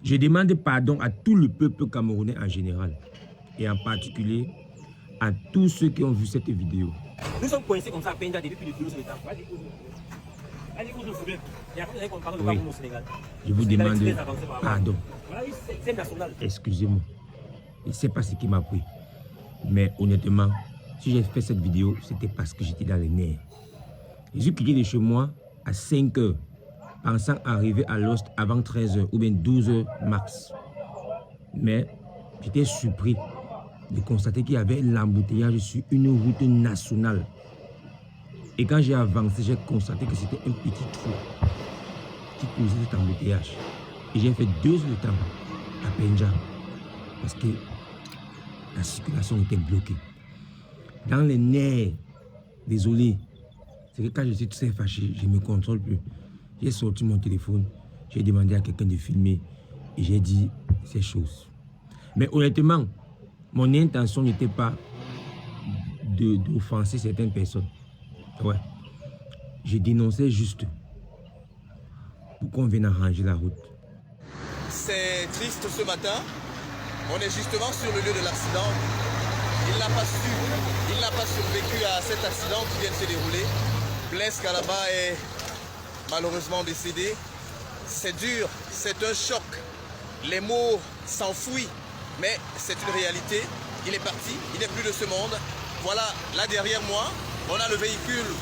Je demande pardon à tout le peuple camerounais en général et en particulier à tous ceux qui ont vu cette vidéo. Nous sommes coincés comme ça à Penda depuis plus de 12 ans. Oui, je vous demande pardon. Excusez-moi. Je ne sais pas ce qui m'a pris. Mais honnêtement, si j'ai fait cette vidéo, c'était parce que j'étais dans les nerfs. Je suis quitté de chez moi à 5 h, pensant arriver à Lost avant 13 h ou bien 12 h max. Mais j'étais surpris de constater qu'il y avait l'embouteillage sur une route nationale. Et quand j'ai avancé, j'ai constaté que c'était un petit trou qui causait cet embouteillage. Et j'ai fait 2 heures de temps à Penja parce que la circulation était bloquée. Dans les nerfs, désolé, c'est que quand je suis très fâché, je ne me contrôle plus. J'ai sorti mon téléphone, j'ai demandé à quelqu'un de filmer et j'ai dit ces choses. Mais honnêtement, mon intention n'était pas d'offenser certaines personnes. Ouais. Je dénonçais juste pour qu'on vienne arranger la route. C'est triste ce matin. On est justement sur le lieu de l'accident. Il n'a pas survécu à cet accident qui vient de se dérouler. Blaise Kalaba est malheureusement décédé. C'est dur, c'est un choc. Les mots s'enfouissent, mais c'est une réalité. Il est parti, il n'est plus de ce monde. Voilà, là derrière moi, on a le véhicule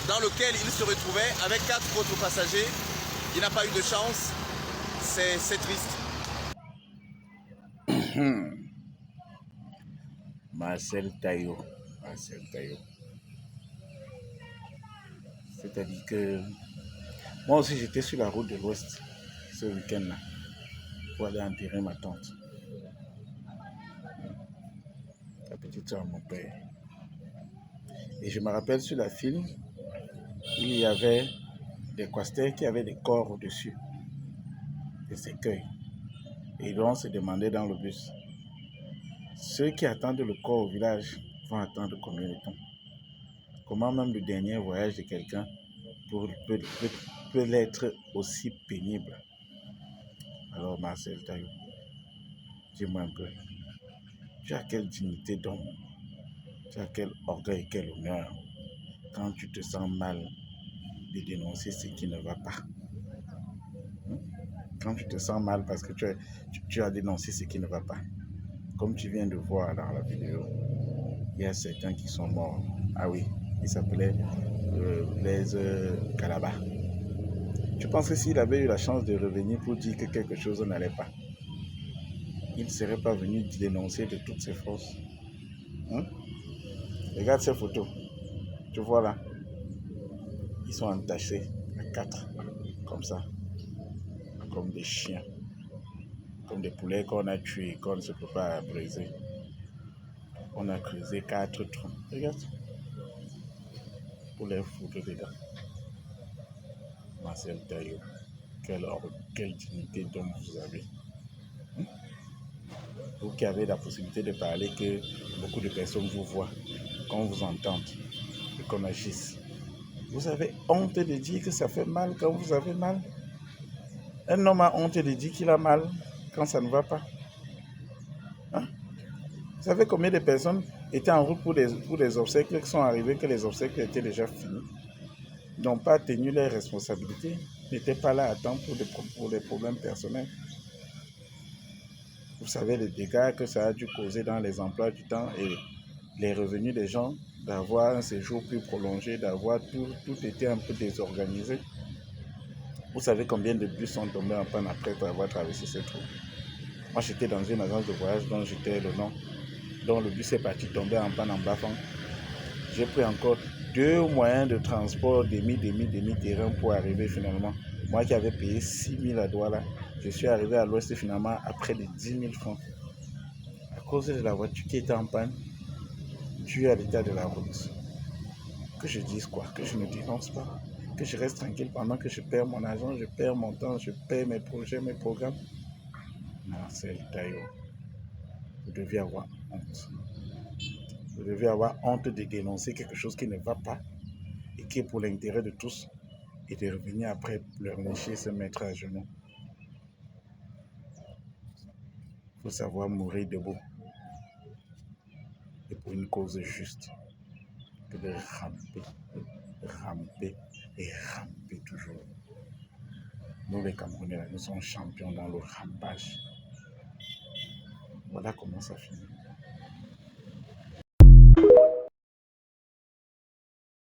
dans lequel il se retrouvait avec 4 autres passagers. Il n'a pas eu de chance. C'est triste. Marcel Taillot. C'est-à-dire que moi aussi j'étais sur la route de l'Ouest ce week-end-là pour aller enterrer ma tante, la petite soeur de mon père. Et je me rappelle sur la file, il y avait des quasters qui avaient des corps au-dessus, des écueils. Et donc on se demandait dans le bus, ceux qui attendent le corps au village vont attendre combien de temps? Comment même le dernier voyage de quelqu'un peut l'être aussi pénible? Alors Marcel Taillot, dis-moi un peu, tu as quelle dignité d'homme, tu as quel orgueil, quel honneur quand tu te sens mal de dénoncer ce qui ne va pas? Quand tu te sens mal parce que tu as dénoncé ce qui ne va pas. Comme tu viens de voir dans la vidéo, il y a certains qui sont morts. Ah oui, il s'appelait Blaise Kalaba. Tu penses que s'il avait eu la chance de revenir pour dire que quelque chose n'allait pas, il ne serait pas venu dénoncer de toutes ses forces? Regarde ces photos. Tu vois là, ils sont entachés à 4, comme ça, comme des chiens, comme des poulets qu'on a tués, qu'on ne se peut pas briser. On a creusé 4 trous. Regarde, pour les foutre dedans. Marcel Taillot, quelle dignité d'homme vous avez. Vous qui avez la possibilité de parler, que beaucoup de personnes vous voient, qu'on vous entende et qu'on agisse. Vous avez honte de dire que ça fait mal quand vous avez mal? Un homme a honte de dire qu'il a mal quand ça ne va pas. Vous savez combien de personnes étaient en route pour des obsèques qui sont arrivés, que les obsèques étaient déjà finis, n'ont pas tenu leurs responsabilités, n'étaient pas là à temps pour des problèmes personnels. Vous savez les dégâts que ça a dû causer dans les emplois du temps et les revenus des gens, d'avoir un séjour plus prolongé, d'avoir tout été un peu désorganisé. Vous savez combien de bus sont tombés en panne après avoir traversé ce trou? Moi, j'étais dans une agence de voyage dont j'étais le nom, dont le bus est parti tomber en panne en Bafang. J'ai pris encore 2 moyens de transport demi-terrain pour arriver finalement. Moi qui avais payé 6 000 à Douala, je suis arrivé à l'Ouest finalement à près de 10 000 francs. À cause de la voiture qui était en panne, dû à l'état de la route. Que je dise quoi? Que je ne dénonce pas? Que je reste tranquille pendant que je perds mon argent, je perds mon temps, je perds mes projets, mes programmes? Marcel Taillot, vous devez avoir honte. Vous devez avoir honte de dénoncer quelque chose qui ne va pas et qui est pour l'intérêt de tous, et de revenir après pleurnicher, se mettre à genoux. faut savoir mourir debout. Et pour une cause juste. Que de ramper et ramper toujours. Nous les Camerounais, nous sommes champions dans le rampage. Voilà comment ça finit.